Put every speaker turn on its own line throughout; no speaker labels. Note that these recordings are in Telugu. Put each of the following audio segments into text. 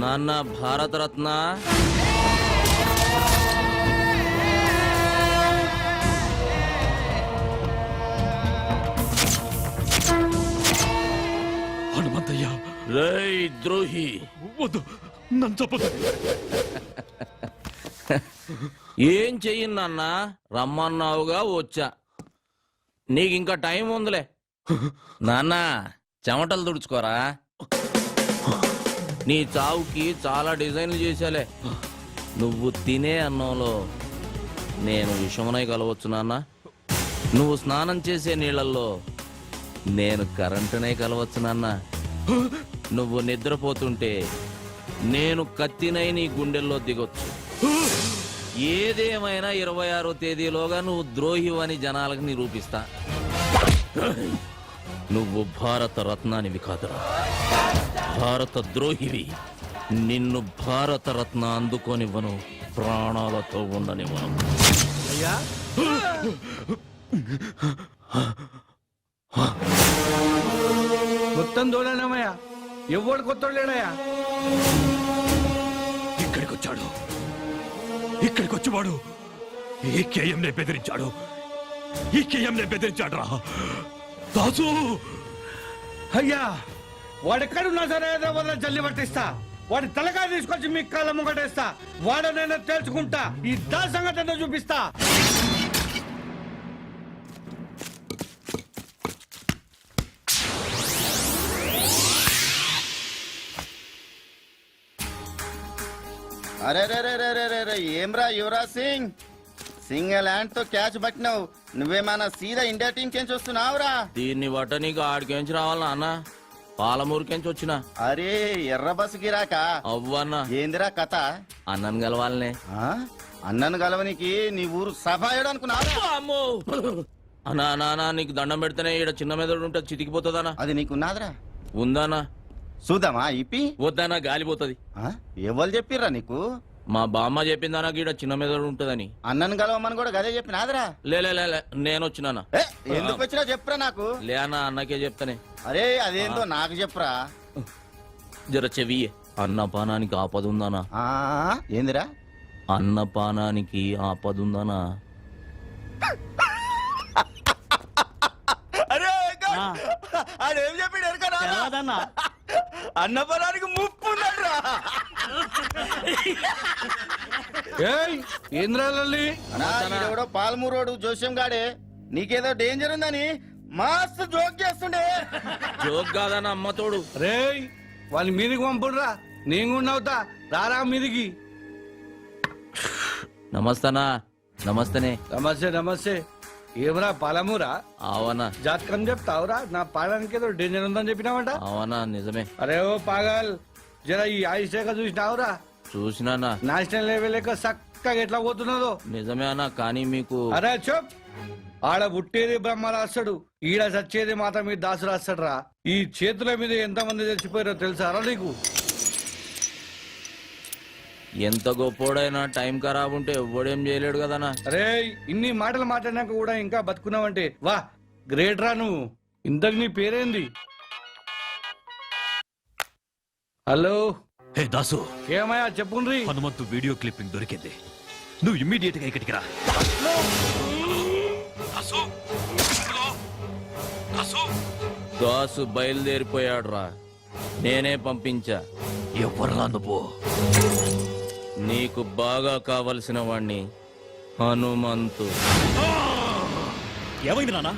నాన్న భారతరత్న
హనుమంతయ్య
రేయ్ ద్రోహి
వద్దు నన్ను చెప్పదు.
ఏం చెయ్యి నాన్న రమ్మన్నావుగా వచ్చా నీకు ఇంకా టైం ఉందిలే నాన్న చెమటలు తుడుచుకోరా నీ చావుకి చాలా డిజైన్లు చేశాలే నువ్వు తినే అన్నంలో నేను విషమునై కలవచ్చు నాన్న నువ్వు స్నానం చేసే నీళ్ళల్లో నేను కరెంటునై కలవచ్చు నాన్న నువ్వు నిద్రపోతుంటే నేను కత్తినై నీ గుండెల్లో దిగొచ్చు ఏదేమైనా 26వ తేదీలోగా నువ్వు ద్రోహివని జనాలకు నిరూపిస్తా నువ్వు భారత రత్నానివి కాదురా భారత ద్రోహివి నిన్ను భారత రత్న అందుకోనివ్వను ప్రాణాలతో ఉండనివ్వను
అయ్యా మొత్తం దూడనమయ్యా ఎవడు కొత్త లేడయ్యా
ఇక్కడికి వచ్చాడు ఇక్కడికి వచ్చేవాడు ఈ కేఎంనే బెదిరించాడు ఈ కేఎంనే బెదిరించాడు రా దాసు
అయ్యా వాడెక్కడున్నా సరే వల్ల జల్లి పట్టిస్తా వాడి తలకాయ తీసుకొచ్చి మీ కాళ్ళ ముంగటేస్తా వాడనైనా తేల్చుకుంటా ఈ దా సంగతి చూపిస్తా
అరే రే రే రే రే రే ఏమ్రా యువరాజ్ సింగ్ సింగిల్ హ్యాండ్ తో క్యాచ్ పట్టినావు నువ్వేమన్నా సీదా ఇండియా టీం కెంచి వస్తున్నావురా
దీన్ని బట్ట నీకు ఆడికెంచి రావాలా అన్న పాలమూరుకెంచి వచ్చిన
అరే ఎర్ర బస్సు గిరాక
అవ్వన్నా
ఏందిరా కథ
అన్నను గెలవాలనే
ఆ? అన్నను గలవనికి నీ ఊరు సభాయుడు అనుకున్నావు
అమ్మో అన్నా నానా నీకు దండం పెడితేనే ఈడ చిన్న మెదడు ఉంటే చితికిపోతుందనా
అది నీకున్నాదిరా
ఉందానా
చూద్దామా ఇప్పి
వద్దానా గాలిపోతుంది
ఎవరు చెప్పిర్రా నీకు
మా బామ్మ చెప్పిందానా గీడ చిన్న మెదడు ఉంటదని
అన్నను గలవమని కూడా గదే చెప్పినాదిరా
లే లే, లే, లే, నేను వచ్చినానా
ఏ, ఎందుకు వచ్చినా చెప్పురా నాకు
లే అన్న అన్నకే చెప్తానే
అరే అదేందో నాకు చెప్పురా
జర చెవియే అన్నపానానికి ఆపదుందానా
ఆ ఏందిరా
అన్నపానానికి ఆపదుందానా
అరే ఆడేం చెప్పాడు ఎరకరా అన్నపరానికి ముప్పు
ఏంద్రాలి
ఎవడో పాలమూరోడు జోస్యం గాడే నీకేదో డేంజర్ ఉందని మస్తు జోక్ చేస్తుండే
జోక్ కాదన్న అమ్మతోడు
రేయ్ వాళ్ళ మీదికి పంపుడురా నేను కూడా అవుతా రారా మీదికి
నమస్తనా నమస్తనే
నమస్తే నమస్తే ఏమరా పాలమూరా
అవనా
జాతకం చెప్తావురా నా పాడానికి ఏదో డేంజర్ ఉందని చెప్పినావంట
అవనా నిజమే
అరే ఓ పాగల్ జర ఈ ఆయుషేఖ చూసినావురా
చూసినానా
నేషనల్ లెవెల్ లెక్క చక్కగా ఎట్లా పోతున్నదో
నిజమే అన్న కానీ మీకు
అరే చెప్ ఆడ పుట్టేది బ్రహ్మ రాస్తాడు ఈడ చచ్చేది మాత మీద దాసు రాస్తాడు రా ఈ చేతుల మీద ఎంతమంది చచ్చిపోయారో తెలుసారా నీకు
ఎంత గొప్పోడైనా టైం ఖరాబ్ ఉంటే ఎవ్వడేం చేయలేడు కదనా
అరే ఇన్ని మాటలు మాట్లాడినాక కూడా ఇంకా బతుకున్నావంటే వా గ్రేట్ రా నువ్వు ఇంతకు నీ పేరేంది హలో
హే దాసు
ఏమయ్యా చెప్పుండ్రి
హనుమంతు వీడియో క్లిప్పింగ్ దొరికింది నువ్వు ఇమ్మీడియట్ గా ఇక్కడికి రా దాసు దాసు
దాసు బయలుదేరిపోయాడు రా నేనే పంపించా
ఎవర్రా నువ్వు
నీకు బాగా కావలసిన వాణ్ణి హనుమంతు
ఏమైంది నాన్న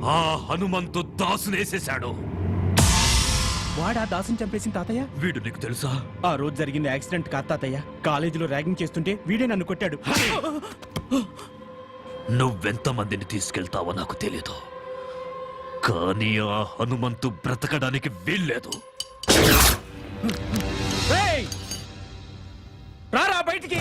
ఆ హనుమంతు దాసునేసేశాడు
వాడా దాసుని చంపేసిన తాతయ్య
వీడు నీకు తెలుసా
ఆ రోజు జరిగిన యాక్సిడెంట్ కాదు తాతయ్య కాలేజీలో ర్యాగింగ్ చేస్తుంటే వీడే నన్ను కొట్టాడు
నువ్వెంత మందిని తీసుకెళ్తావో నాకు తెలీదు కానీ ఆ హనుమంతు బ్రతకడానికి వీల్లేదు
రేయ్! రారా బయటికి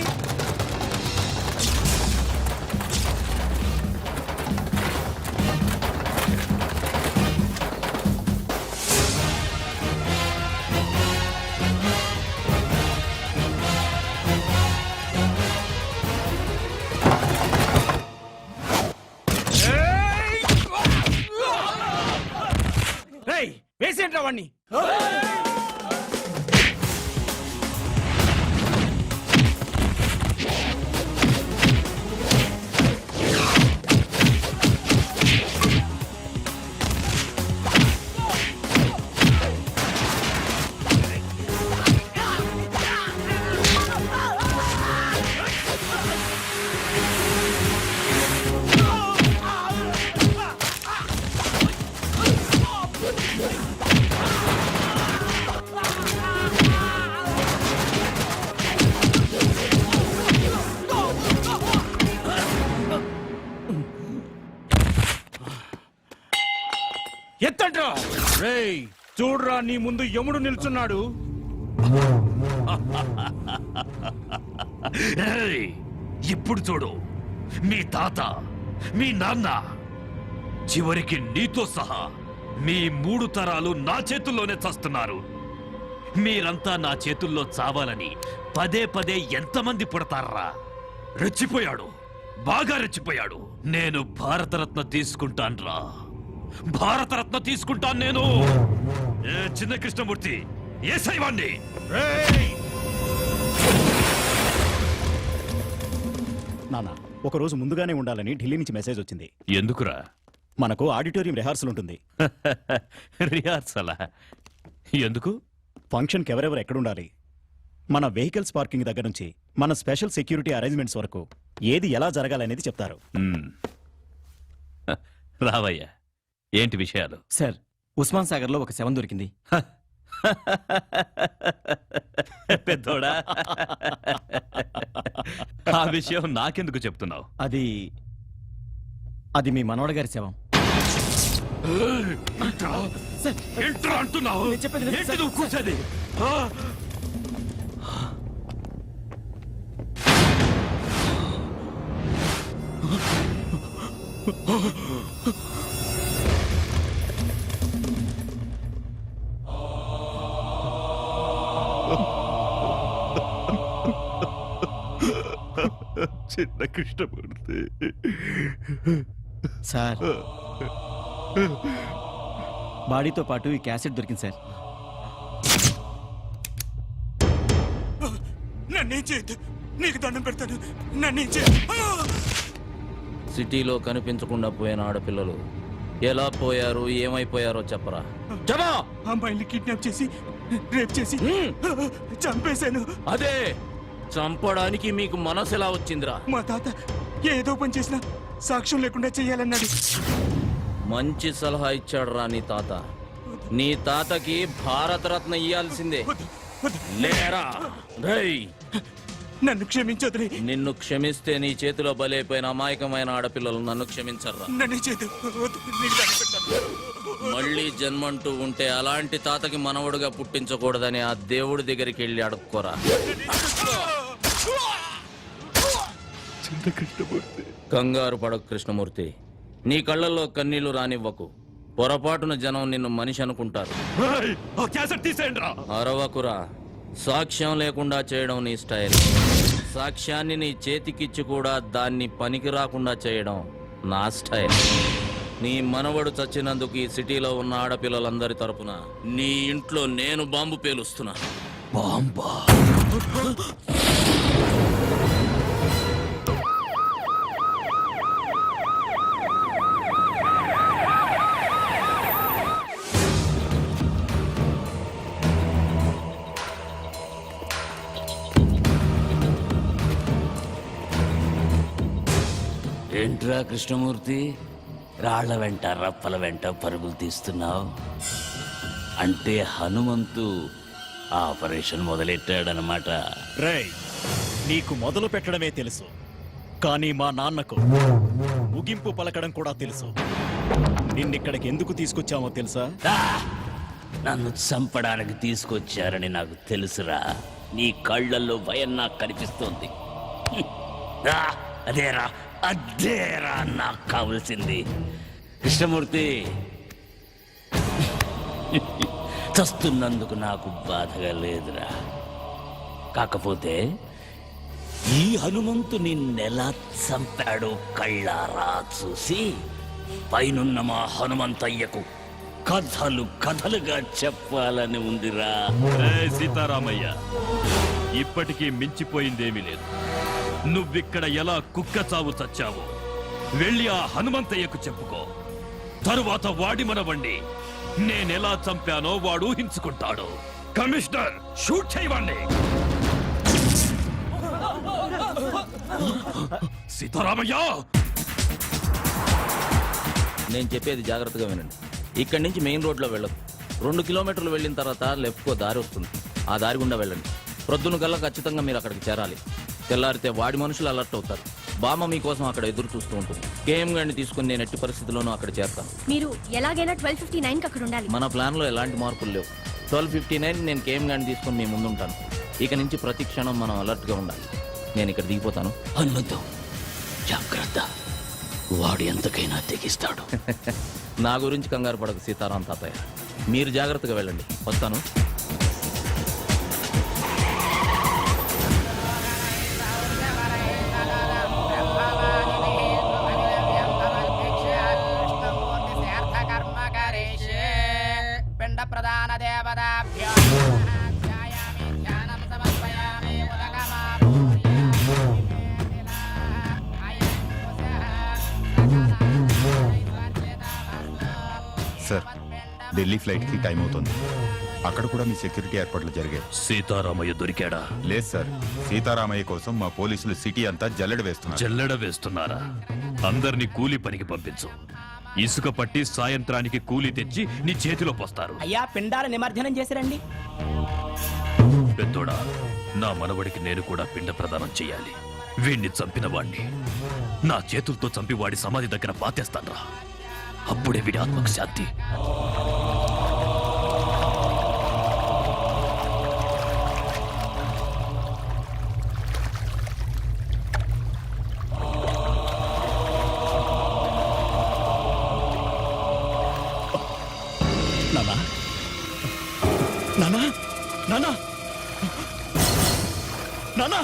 వేసేంట్రా వాణ్ణి. ఎత్తండ్రా. రేయ్ చూడ్రా, నీ ముందు యముడు నిల్చున్నాడు.
ఏయ్, ఇప్పుడు చూడు, మీ తాత, మీ నాన్న, చివరికి నీతో సహా మీ 3 తరాలు నా చేతుల్లోనే చస్తున్నారు. మీరంతా నా చేతుల్లో చావాలని పదే పదే ఎంతమంది పుడతారా? రెచ్చిపోయాడు, బాగా రెచ్చిపోయాడు. నేను భారతరత్న తీసుకుంటాన్రా, భారతరత్న తీసుకుంటాను నేను. ఏ చిన్న కృష్ణమూర్తి, ఏ శైవాన్ని.
నాన్న, ఒక రోజు ముందుగానే ఉండాలని ఢిల్లీ నుంచి మెసేజ్ వచ్చింది.
ఎందుకురా?
మనకు ఆడిటోరియం రిహార్సల్ ఉంటుంది.
రిహార్సలా? ఎందుకు?
ఫంక్షన్కి ఎవరెవరు ఎక్కడుండాలి, మన వెహికల్స్ పార్కింగ్ దగ్గర నుంచి మన స్పెషల్ సెక్యూరిటీ అరేంజ్మెంట్స్ వరకు ఏది ఎలా జరగాలనేది చెప్తారు.
రావయ్యా, ఏంటి విషయాలు?
సార్, ఉస్మాన్ సాగర్ లో ఒక శవం దొరికింది.
పెద్దోడా, ఆ విషయం నాకెందుకు చెప్తున్నావు?
అది మీ మనవడ గారి శవం.
ఏంట్రా అంటున్నావు? ఏంటి నువ్వు కూర్చోది? చిన్న కృష్ణమూర్తి
సార్, బాడీతో పాటు ఈ క్యాసెట్ దొరికింది సార్.
నన్నేం చేయొద్దు, నీకు దండం పెడతాను, నన్నేం చేయొద్దు.
సిటీలో కనిపించకుండా పోయిన ఆడపిల్లలు ఎలా పోయారు, ఏమైపోయారో చెప్పరా. చెప్పా.
అమ్మాయిని కిడ్నాప్ చేసి రేప్ చేసి చంపేశాను.
అదే, చంపడానికి మీకు మనసు ఎలా వచ్చిందిరా?
మా తాత ఏదో పని చేసినా సాక్ష్యం లేకుండా చెయ్యాలన్నాడు.
మంచి సలహా ఇచ్చాడురా నీ తాత. నీ తాతకి భారతరత్న ఇయ్యాల్సిందే.
వద్దు, వద్దు.
లేరా రేయ్,
నన్ను క్షమించొద్దులే.
నిన్ను క్షమిస్తే నీ చేతిలో బలైపోయిన అమాయకమైన ఆడపిల్లలు నన్ను క్షమించర్రా.
నన్నే చేయదు, వద్దు, నీకు దండం పెడతాను.
మళ్ళీ జన్మంటూ ఉంటే అలాంటి తాతకి మనవడుగా పుట్టించకూడదని ఆ దేవుడి దగ్గరికి వెళ్ళి అడుక్కోరా. కంగారు పడకు కృష్ణమూర్తి, నీ కళ్ళల్లో కన్నీళ్లు రానివ్వకు. పొరపాటున జనం నిన్ను మనిషి అనుకుంటారు. అరవకురా, సాక్ష్యం లేకుండా చేయడం నీ స్టైల్. సాక్ష్యాన్ని నీ చేతికిచ్చి కూడా దాన్ని పనికి రాకుండా చేయడం నా స్టైల్. నీ మనవడు చచ్చినందుకు ఈ సిటీలో ఉన్న ఆడపిల్లలందరి తరపున నీ ఇంట్లో నేను బాంబు పేలుస్తున్నా.
బాంబా?
ఏంట్రా కృష్ణమూర్తి, రాళ్ల వెంట రప్పల వెంట పరుగులు తీస్తున్నావు? అంటే హనుమంతు ఆపరేషన్ మొదలెట్టాడనమాట.
రేయ్, నీకు మొదలు పెట్టడమే తెలుసు, కానీ మా నాన్నకు ముగింపు పలకడం కూడా తెలుసు. నిన్నిక్కడికి ఎందుకు తీసుకొచ్చామో తెలుసా?
నన్ను చంపడానికి తీసుకొచ్చారని నాకు తెలుసురా. నీ కళ్ళల్లో భయం నాకు కనిపిస్తోంది. అదేరా అదేరా నాకు కావలసింది. కృష్ణమూర్తి, చస్తున్నందుకు నాకు బాధగా లేదురా. కాకపోతే ఈ హనుమంతు నిన్నెలా చంపాడో కళ్ళారా చూసి పైనున్న మా హనుమంతయ్యకు కథలు కథలుగా చెప్పాలని ఉందిరా.
సీతారామయ్య, ఇప్పటికీ మించిపోయిందేమీ లేదు. నువ్విక్కడ ఎలా కుక్క చావు చచ్చావో వెళ్ళి ఆ హనుమంతయ్యకు చెప్పుకో. తరువాత వాడి మనవండి నేనెలా చంపానో వాడు ఊహించుకుంటాడు. కమిషనర్, షూట్ చేయవండి. సీతారామయ్య,
నేను చెప్పేది జాగ్రత్తగా వినండి. ఇక్కడి నుంచి మెయిన్ రోడ్లో వెళ్ళదు. 2 కిలోమీటర్లు వెళ్ళిన తర్వాత లెఫ్ట్కో దారి వస్తుంది. ఆ దారి గుండా వెళ్ళండి. ప్రొద్దున కల్లా ఖచ్చితంగా మీరు అక్కడికి చేరాలి. తెల్లారితే వాడి మనుషులు అలర్ట్ అవుతారు. బామ్మ మీకోసం అక్కడ ఎదురు చూస్తూ ఉంటుంది. కేఎం గారిని తీసుకుని నేను ఎట్టి పరిస్థితుల్లోనూ అక్కడ చేరతాను.
మీరు ఎలాగైనా 12:59 అక్కడ ఉండాలి.
మన ప్లాన్లో ఎలాంటి మార్పులు లేవు. 12:59 నేను కేఎం గారిని తీసుకుని మీ ముందు ఉంటాను. ఇక నుంచి ప్రతి క్షణం మనం అలర్ట్గా ఉండాలి. నేను ఇక్కడ దిగిపోతాను.
హనుమంతం, జాగ్రత్త, వాడు ఎంతకైనా తెగిస్తాడు.
నా గురించి కంగారు పడకు సీతారాం తాతయ్య. మీరు జాగ్రత్తగా వెళ్ళండి. వస్తాను.
పిండ ప్రధాన దేవతాభ్యో ధ్యానం సమర్పయామి.
సార్, ఢిల్లీ ఫ్లైట్ కి టైం అవుతుంది. అక్కడ కూడా మీ సెక్యూరిటీ ఏర్పాట్లు జరిగాయి.
సీతారామయ్య దొరికాడా?
లేదు సార్, సీతారామయ్య కోసం మా పోలీసులు సిటీ అంతా జల్లెడ వేస్తున్నారు.
జల్లెడ వేస్తున్నారా? అందరినీ కూలి పనికి పంపించు. ఇసుక పట్టి సాయంత్రానికి కూలి తెచ్చి నీ చేతిలో పోస్తారు.
అయ్యా, పిండాల నిమజ్జనం చేసిరండి.
పెద్దోడా, నా మనవడికి నేను కూడా పిండ ప్రదానం చెయ్యాలి. వీణ్ణి చంపిన వాణ్ణి నా చేతులతో చంపి వాడి సమాధి దగ్గర పాతేస్తాన్రా. అప్పుడే వీడి ఆత్మకు శాంతి.
నానా, నానా, నానా, నానా.